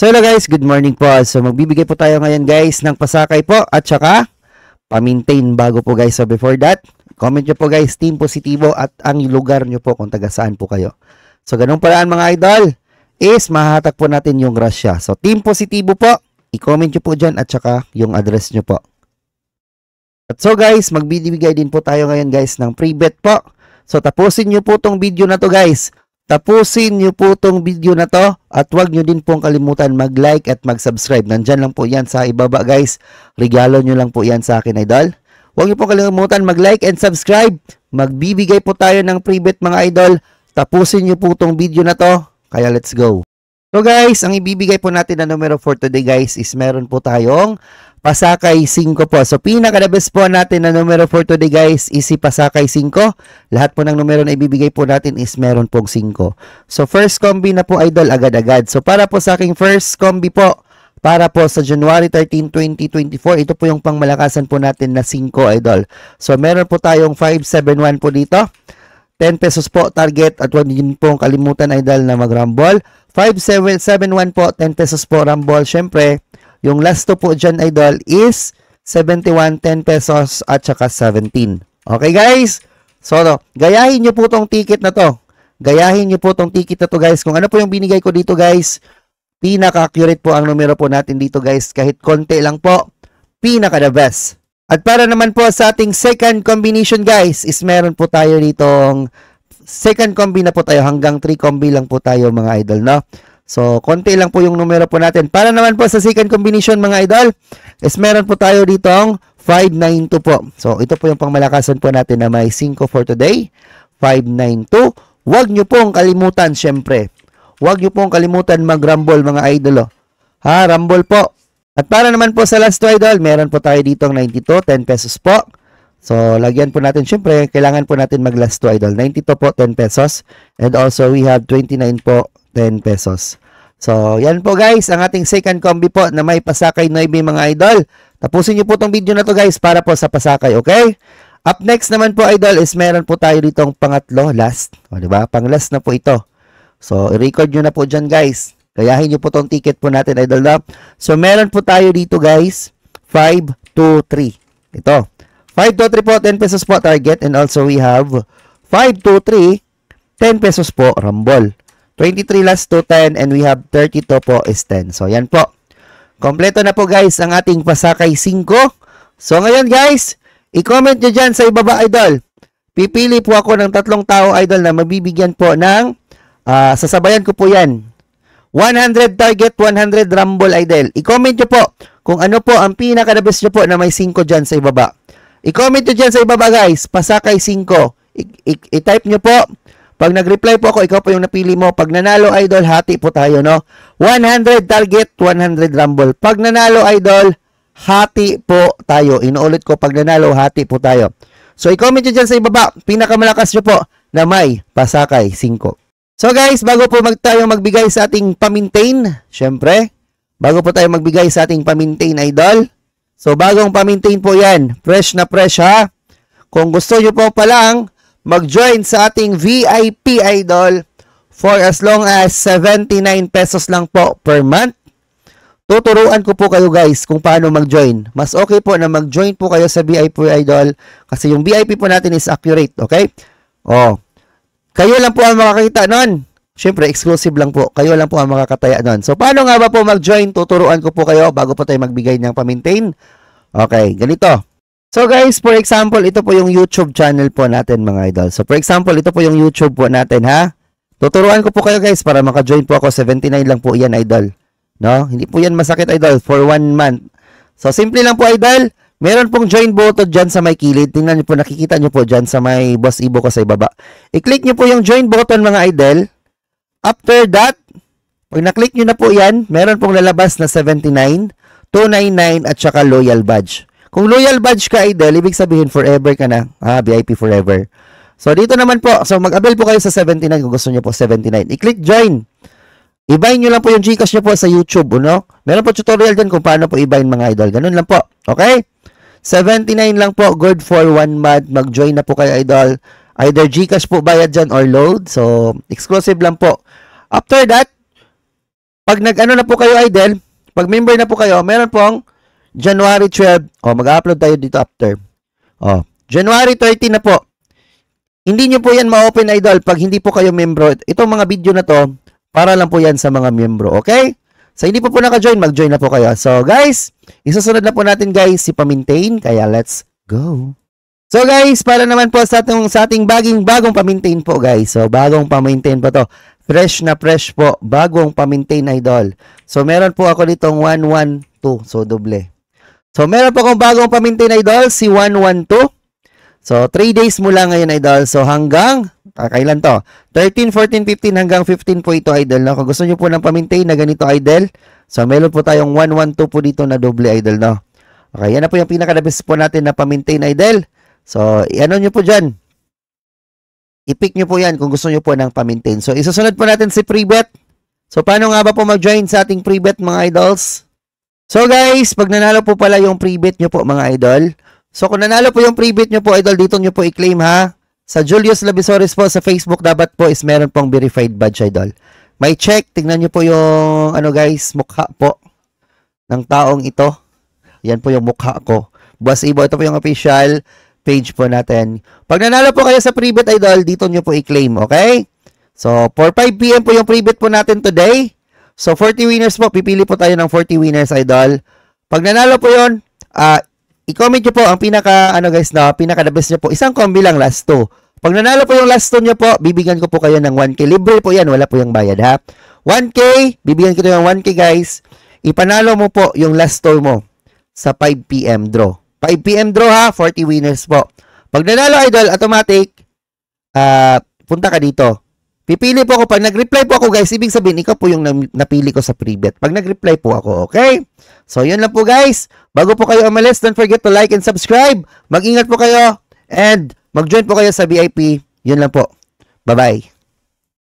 So hello guys, good morning po. So magbibigay po tayo ngayon guys ng pasakay po at saka pa-maintain bago po guys. So before that, comment nyo po guys, team positibo at ang lugar nyo po kung taga saan po kayo. So ganun paraan mga idol is mahahatak po natin yung grasya. So team positibo po, i-comment nyo po dyan at saka yung address nyo po. At so guys, magbibigay din po tayo ngayon guys ng free bet po. So tapusin nyo po tong video na to guys. Tapusin nyo po tong video na to at huwag nyo din pong kalimutan mag-like at mag-subscribe. Nandyan lang po yan sa ibaba guys. Regalo nyo lang po yan sa akin idol. Huwag nyo pong kalimutan mag-like and subscribe. Magbibigay po tayo ng free bet mga idol. Tapusin nyo po tong video na to. Kaya let's go. So guys, ang ibibigay po natin na numero for today guys is meron po tayong Pasakay 5 po. So pinaka-the best po natin na numero for today guys is si Pasakay 5. Lahat po ng numero na ibibigay po natin is meron pong 5. So first combi na po idol agad-agad. So para po sa aking first combi po, para po sa January 13, 2024, ito po yung pangmalakasan po natin na 5 idol. So meron po tayong 571 po dito. 10 pesos po target at huwag din pong kalimutan idol na mag-rumble. 5771 po, 10 pesos po rumble. Syempre, yung last to po dyan idol is 71, 10 pesos at saka 17. Okay guys? So, gayahin nyo po tong ticket na to. Gayahin nyo po tong ticket na to guys. Kung ano po yung binigay ko dito guys, pinaka-accurate po ang numero po natin dito guys. Kahit konti lang po, pinaka-the best. At para naman po sa ating second combination guys, is meron po tayo ditong second combi na po tayo. Hanggang 3 combi lang po tayo mga idol, no? So, konti lang po yung numero po natin. Para naman po sa second combination mga idol, is meron po tayo ditong 592 po. So, ito po yung pangmalakasan po natin na may 5 for today. 592. Huwag nyo pong kalimutan, syempre. Huwag nyo pong kalimutan mag-rumble mga idol. Ha, rumble po. At para naman po sa last two idol, meron po tayo ditong 92, 10 pesos po. So, lagyan po natin, syempre, kailangan po natin mag-last two idol. 92 po, 10 pesos. And also, we have 29 po, 10 pesos. So, yan po guys, ang ating second combi po na may Pasakay 9 mga idol. Tapusin nyo po tong video na to guys para po sa Pasakay, okay? Up next naman po idol is meron po tayo ditong pangatlo, last. O, diba? Pang last na po ito. So, i-record nyo na po dyan guys. Gayahin nyo po tong ticket po natin idol na. So, meron po tayo dito guys, 5, 2, 3. Ito. 5, 2, 3 po, 10 pesos po target. And also we have 5, 2, 3, 10 pesos po, rumble. 23 last to 10 and we have 32 po is 10. So, yan po. Kompleto na po guys ang ating Pasakay 5. So, ngayon guys, i-comment nyo dyan sa ibaba idol. Pipili po ako ng 3 tao idol na mabibigyan po ng, sasabayan ko po yan. 100 target, 100 rumble idol. I-comment nyo po kung ano po ang pinaka-the-best nyo po na may 5 dyan sa ibaba. I-comment nyo dyan sa ibaba guys, Pasakay 5. I-type nyo po. Pag nag-reply po ako, ikaw po yung napili mo. Pag nanalo, idol, hati po tayo, no? 100 target, 100 rumble. Pag nanalo, idol, hati po tayo. Inuulit ko, pag nanalo, hati po tayo. So, i-comment nyo dyan sa ibaba. Pinakamalakas nyo po na may Pasakay 5. So, guys, bago po tayo magbigay sa ating pa-maintain, syempre, bago po tayo magbigay sa ating pa-maintain, idol. So, bagong pa-maintain po yan. Fresh na fresh, ha? Kung gusto nyo po palang mag-join sa ating VIP idol for as long as 79 pesos lang po per month. Tuturuan ko po kayo guys kung paano mag-join. Mas okay po na mag-join po kayo sa VIP idol kasi yung VIP po natin is accurate, okay? Oh. Kayo lang po ang makakita nun. Siyempre, exclusive lang po. Kayo lang po ang makakataya nun. So, paano nga ba po mag-join? Tuturuan ko po kayo bago po tayo magbigay ng pa-maintain. Okay, ganito. So guys, for example, ito po yung YouTube channel po natin mga idol. So for example, ito po yung YouTube po natin ha. Tuturuan ko po kayo guys para maka-join po ako. 79 lang po yan idol. No? Hindi po yan masakit idol for 1 month. So simple lang po idol. Meron pong join button dyan sa may kilid. Tingnan nyo po, nakikita nyo po dyan sa may Boss Ibo ko sa ibaba. I-click nyo po yung join button mga idol. After that, pag na-click nyo na po yan, meron pong lalabas na 79, 299 at saka loyal badge. Kung loyal badge ka, idol, ibig sabihin forever ka na. VIP forever. So, dito naman po. So, mag-avail po kayo sa 79 kung gusto nyo po 79. I-click join. I-bind nyo lang po yung Gcash nyo po sa YouTube, no? Meron po tutorial dyan kung paano po i-bind mga idol. Ganun lang po. Okay? 79 lang po. Good for 1 month. Mag-join na po kayo, idol. Either Gcash po bayad dyan or load. So, exclusive lang po. After that, Pag nag-ano na po kayo, idol, pag member na po kayo, meron pong January 12. Mag-upload tayo dito after. January 13 na po. Hindi nyo po yan ma-open, idol, pag hindi po kayo membro. Itong mga video na to, para lang po yan sa mga membro, okay? So, hindi po naka-join, mag-join na po kayo. So, guys, isusunod na po natin, guys, si pa-maintain. Kaya, let's go. So, guys, para naman po sa ating bagong pa-maintain po, guys. So, bagong pa-maintain po to. Fresh na fresh po. Bagong pa-maintain, idol. So, meron po ako ditong 112. So, doble. So, meron po akong bagong pa-maintain, idol, si 112. So, 3 days mula ngayon, idol. So, hanggang, kailan to? 13, 14, 15, hanggang 15 po ito, idol. No? Kung gusto nyo po ng pa-maintain na ganito, idol. So, meron po tayong 112 po dito na doble, idol, no? Okay, yan na po yung pinaka-best po natin na pa-maintain, idol. So, i-ano nyo po dyan. I-pick nyo po yan kung gusto nyo po ng pa-maintain. So, isusunod po natin si pre-bet. So, paano nga ba po mag-join sa ating pre-bet, mga idols? So, guys, pag nanalo po pala yung pre-bet nyo po, mga idol. So, kung nanalo po yung pre-bet nyo po, idol, dito nyo po i-claim, ha? Sa Julius Labisores po, sa Facebook, dapat po is meron pong verified badge, idol. May check. Tingnan nyo po yung, guys, mukha po ng taong ito. Yan po yung mukha ko. Boss Ibo, ito po yung official page po natin. Pag nanalo po kayo sa pre-bet, idol, dito nyo po i-claim, okay? So, for 5 p.m. po yung pre-bet po natin today. So, 40 winners po. Pipili po tayo ng 40 winners, idol. Pag nanalo po yun, i-comment nyo po ang pinaka-the best nyo po. Isang combi lang, last 2. Pag nanalo po yung last 2 nyo po, bibigyan ko po kayo ng 1K. Libre po yan, wala po yung bayad, ha? 1K, bibigyan ko ng 1K, guys. Ipanalo mo po yung last 2 mo sa 5 p.m. draw. 5 p.m. draw, ha? 40 winners po. Pag nanalo, idol, automatic, punta ka dito. Pipili po ako. Pag nag-reply po ako, guys, ibig sabihin, ikaw po yung napili ko sa pre-bet. Pag nag-reply po ako, okay? So, yun lang po, guys. Bago po kayo umalis, don't forget to like and subscribe. Mag-ingat po kayo and mag-join po kayo sa VIP. Yun lang po. Bye-bye.